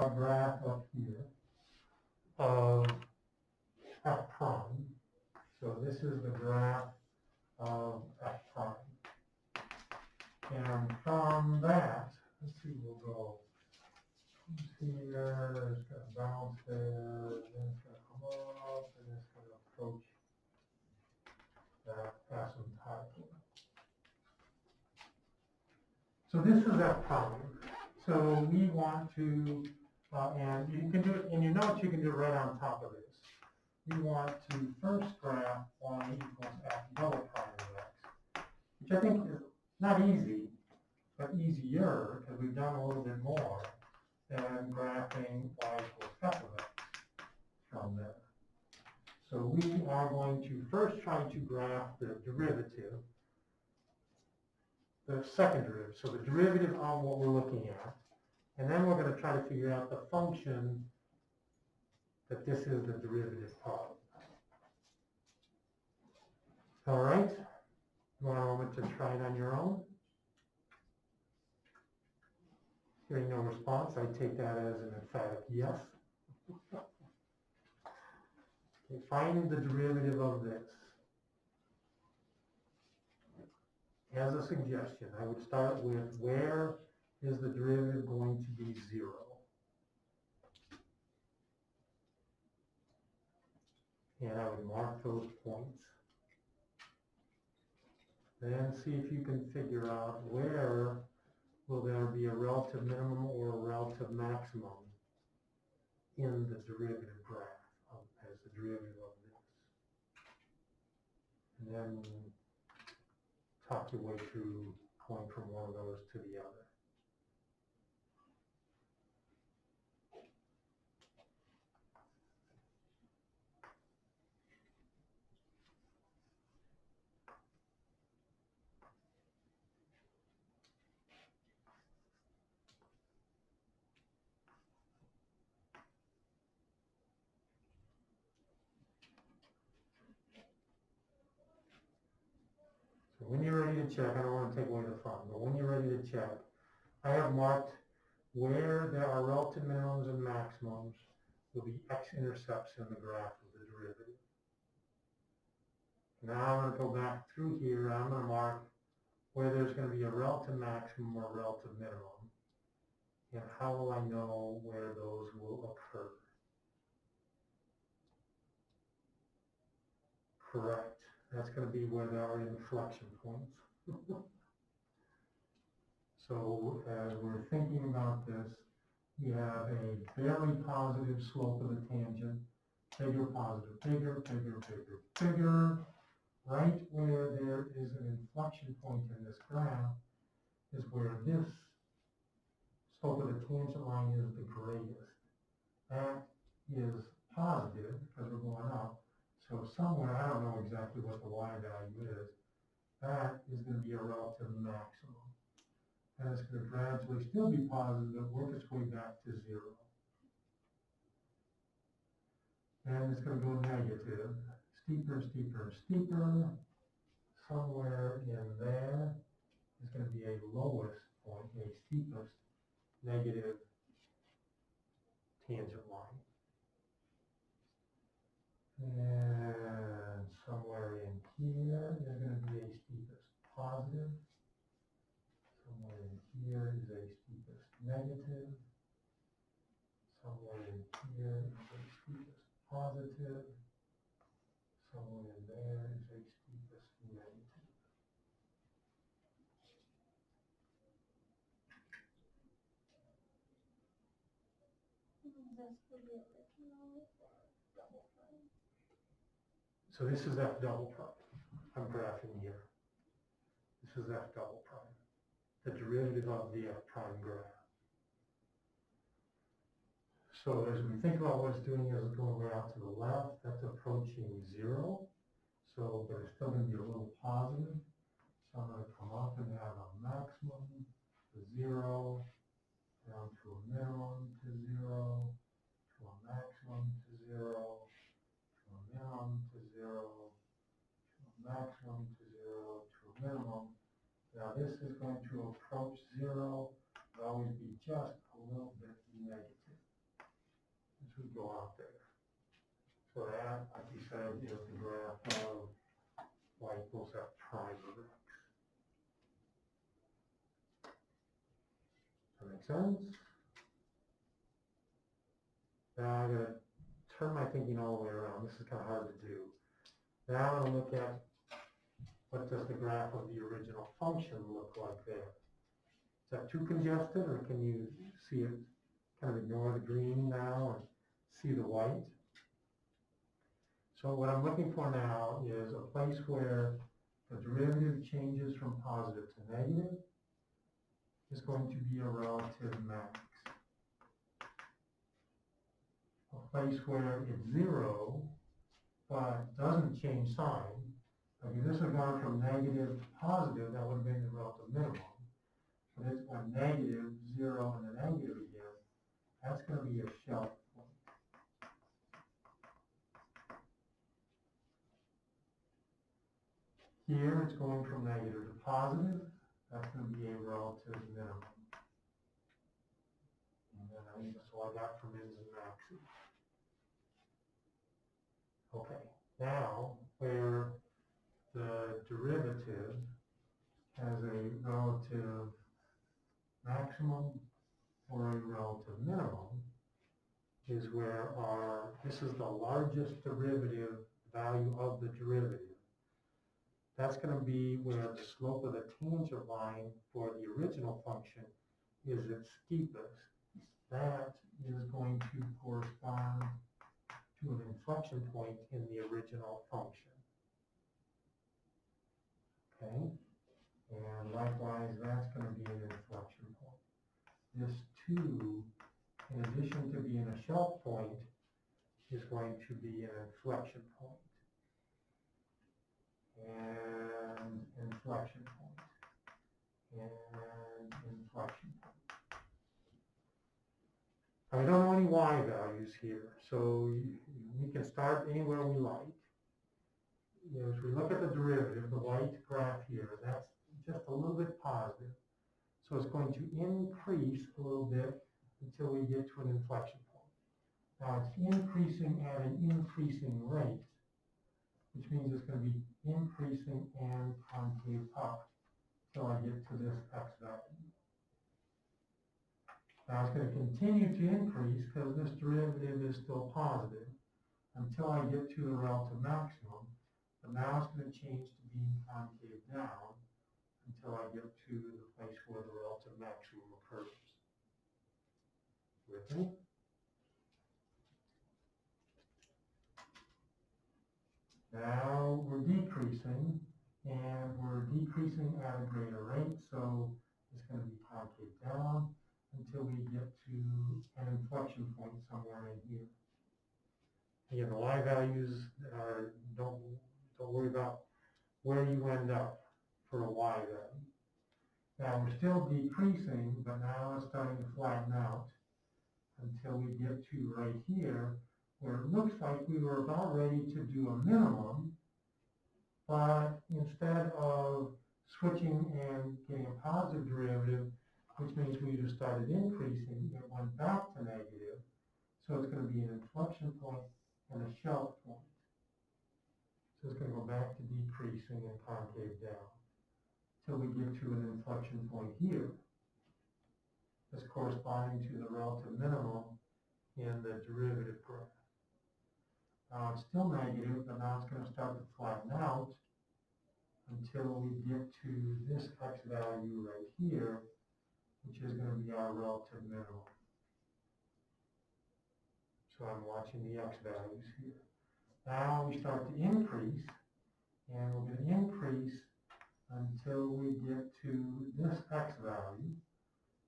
a graph up here of f prime. So this is the graph of f prime. And from that, let's see, we'll go here, it's going to bounce there, and then it's going to come up, and it's going to approach that asymptotically. So this is f prime. So we want to, and you can do it, and you know what you can do right on top of this. We want to first graph y equals f double prime of x, which I think is not easy, but easier, because we've done a little bit more than graphing y equals f of x from there. So we are going to first try to graph the derivative, the second derivative, so the derivative on what we're looking at, and then we're going to try to figure out the function that this is the derivative of. All right, you want a moment to try it on your own? Hearing no response, I take that as an emphatic yes. Okay, finding the derivative of this. As a suggestion, I would start with where is the derivative going to be 0? And I would mark those points. Then see if you can figure out where will there be a relative minimum or a relative maximum in the derivative graph as the derivative of this. And then talk your way through going from one of those to the other. So when you're ready to check, I don't want to take away the fun, but when you're ready to check, I have marked where there are relative minimums and maximums will be x-intercepts in the graph of the derivative. Now I'm going to go back through here. I'm going to mark where there's going to be a relative maximum or relative minimum. And how will I know where those will occur? Correct. That's going to be where there are inflection points. So as we're thinking about this, we have a very positive slope of the tangent, bigger, positive, bigger, bigger, bigger, bigger. Right where there is an inflection point in this graph is where this slope of the tangent line is the greatest. That is positive because we're going up. So somewhere, I don't know exactly what the y value is, that is going to be a relative maximum. And it's going to gradually still be positive, but work its way back to 0. And it's going to go negative, steeper, steeper, steeper. Somewhere in there is going to be a lowest point, a steepest negative tangent line. And somewhere in here is going to be a steepest positive. Somewhere in here is a steepest negative. Somewhere in here is a steepest positive. Somewhere in there is a steepest negative. This for the original or double prime? So this is f double prime. I'm graphing here. This is f double prime, the derivative of the f prime graph. So as we think about what it's doing, is it's going out to the left, that's approaching 0. So, but it's still going to be a little positive. So I'm going to come up and have a maximum to 0, down to a minimum to 0, to a maximum to 0, to a minimum to 0, to a maximum to 0, to a minimum. Now this is going to approach 0, but always be just a little bit negative. as we go out there. So that, like you said, is the graph of y equals f prime of x. Does that make sense? Now I'm going to turn my thinking all the way around. This is kind of hard to do. Now I'm going to look at what does the graph of the original function look like there. Is that too congested, or can you see it? Kind of ignore the green now and see the white. So what I'm looking for now is a place where the derivative changes from positive to negative is going to be a relative max. A place where it's 0 but doesn't change sign. Like if this had gone from negative to positive, that would have been the relative minimum. But it's going negative, 0, and then negative again. That's going to be a shelf point. Here it's going from negative to positive. That's going to be a relative minimum. And then I think that's all I got for mins and maxes. Okay, now where the derivative has a relative maximum or a relative minimum is where this is the largest derivative value of the derivative. That's going to be where the slope of the tangent line for the original function is its steepest. That is going to correspond to an inflection point in the original function. Okay? And likewise, that's going to be an inflection point. This 2, in addition to being a shelf point, is going to be an inflection point. And inflection point. And inflection point. I don't know any y values here, so we can start anywhere we like. As we look at the derivative, the white graph here, that's just a little bit positive. So it's going to increase a little bit until we get to an inflection point. Now it's increasing at an increasing rate, which means it's going to be increasing and concave up until I get to this x value. Now it's going to continue to increase because this derivative is still positive until I get to the relative maximum. But now it's going to change to being concave down until I get to the place where the relative maximum occurs. With me? Now we're decreasing, and we're decreasing at a greater rate, so it's going to be concave down until we get to an inflection point somewhere in here. Again, the y values don't worry about where you end up for a y value. Now we're still decreasing, but now it's starting to flatten out until we get to right here, where it looks like we were about ready to do a minimum, but instead of switching and getting a positive derivative, which means we just started increasing, it went back to negative. So it's going to be an inflection point and a shelf point. So it's going to go back to decreasing and concave down till we get to an inflection point here. That's corresponding to the relative minimum in the derivative graph. Now it's still negative, but now it's going to start to flatten out until we get to this x value right here, which is going to be our relative minimum. So I'm watching the x values here. Now we start to increase, and we're going to increase until we get to this x value,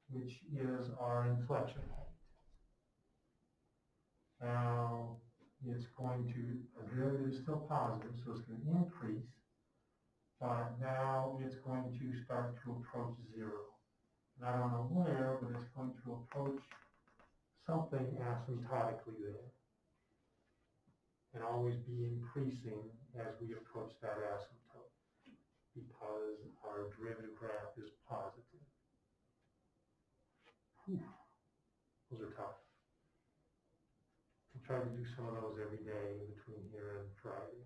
which is our inflection point. Now it's going to, our derivative is still positive, so it's going to increase, but now it's going to start to approach 0. And I don't know where, but it's going to approach something asymptotically there, and always be increasing as we approach that asymptote, because our derivative graph is positive. Whew. Those are tough. try to do some of those every day between here and Friday.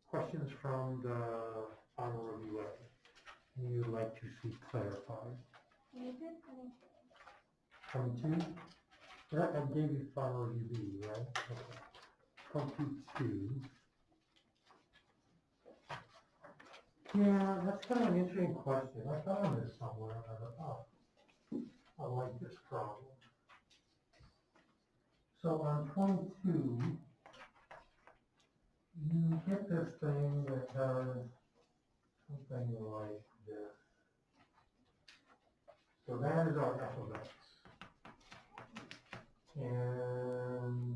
Questions from the final review you'd like to see clarified? You did 22. 22? I gave you final review B, right? Okay. 22. Yeah, that's kind of an interesting question. I found this somewhere. I thought, oh, I like this problem. So on 22, you get this thing that does something like this. So that is our f of x. And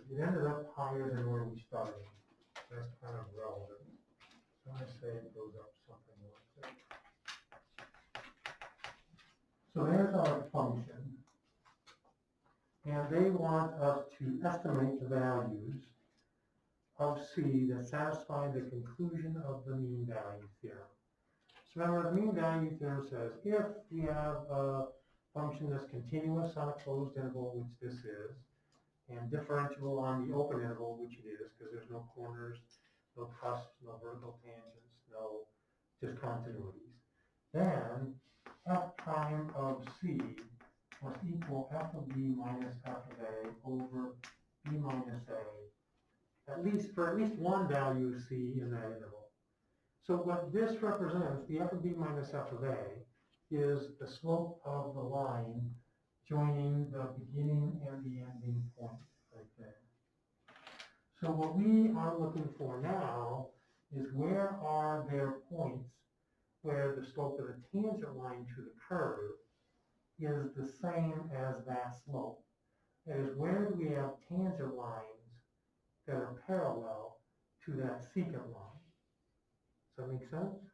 it ended up higher than where we started. That's kind of relevant. So I say it goes up something like that. So there's our function. And they want us to estimate the values of C that satisfy the conclusion of the mean value theorem. So remember, the mean value theorem says if we have a function that's continuous on a closed interval, which this is, and differentiable on the open interval, which it is, because there's no corners, no cusps, no vertical tangents, no discontinuities, then f prime of C must equal f of b minus f of a over b minus a, for at least one value of C in that interval. So what this represents, the f of b minus f of a, is the slope of the line joining the beginning and the ending point right there. So what we are looking for now is where are there points where the slope of the tangent line to the curve is the same as that slope. That is, where do we have tangent lines that are parallel to that secant line? Does that make sense?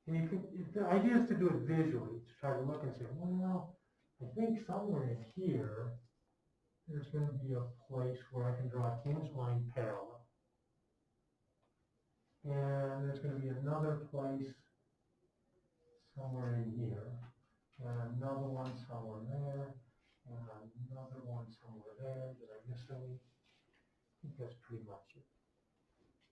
And you can, the idea is to do it visually, to try to look and say, well, I think somewhere in here, there's going to be a place where I can draw a tangent line parallel. And there's going to be another place somewhere in here, and another one somewhere there, and another one somewhere there. Did I miss any? I think that's pretty much it.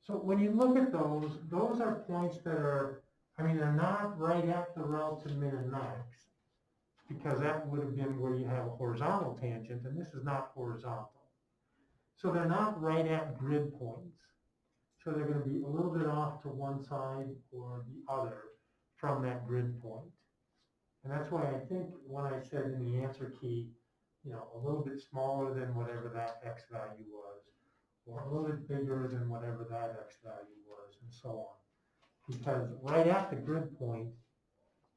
So when you look at those are points that are, they're not right at the relative min and max, because that would have been where you have a horizontal tangent, and this is not horizontal. So they're not right at grid points. So they're going to be a little bit off to one side or the other from that grid point. And that's why I think when I said in the answer key, a little bit smaller than whatever that x value was, or a little bit bigger than whatever that x value was, and so on. Because right at the grid point,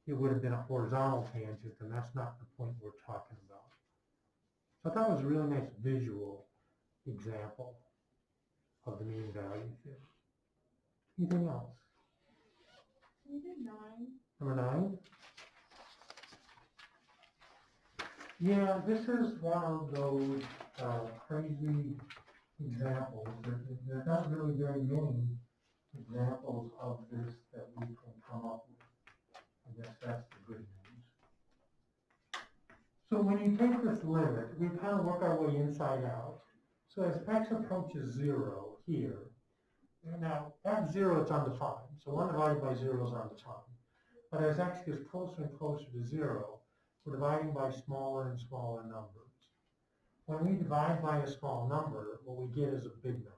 it would have been a horizontal tangent, and that's not the point we're talking about. So I thought it was a really nice visual example of the mean value theorem. Anything else? You did 9. Number 9? Yeah, this is one of those crazy examples. There's not really very many examples of this that we can come up with. I guess that's the good news. So when you take this limit, we kind of work our way inside out. So as x approaches 0 here, now at 0 it's undefined. So 1 divided by 0 is undefined. But as x gets closer and closer to 0, we're dividing by smaller and smaller numbers. When we divide by a small number, what we get is a big number.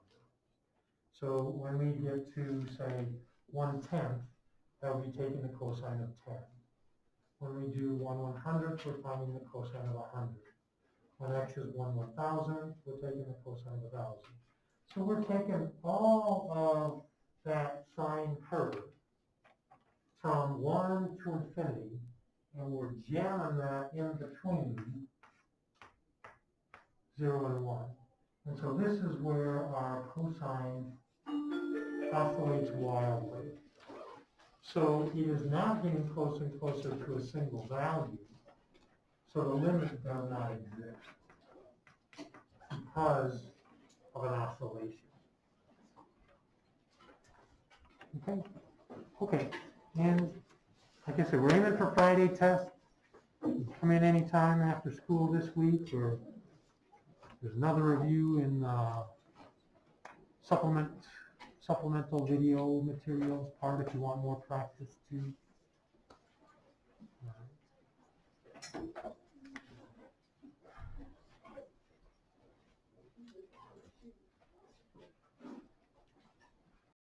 So when we get to, say, 1/10, that would be taking the cosine of 10. When we do 1/100th, we're finding the cosine of 100. When x is 1/1000th, we're taking the cosine of 1000. So we're taking all of that sine curve from 1 to infinity, and we're jamming that in between 0 and 1. And so this is where our cosine oscillates wildly. So it is not getting closer and closer to a single value. So the limit does not exist because of an oscillation. Okay. And like I said, we're aiming for Friday test. Come in anytime after school this week, or there's another review in supplemental video materials part if you want more practice too.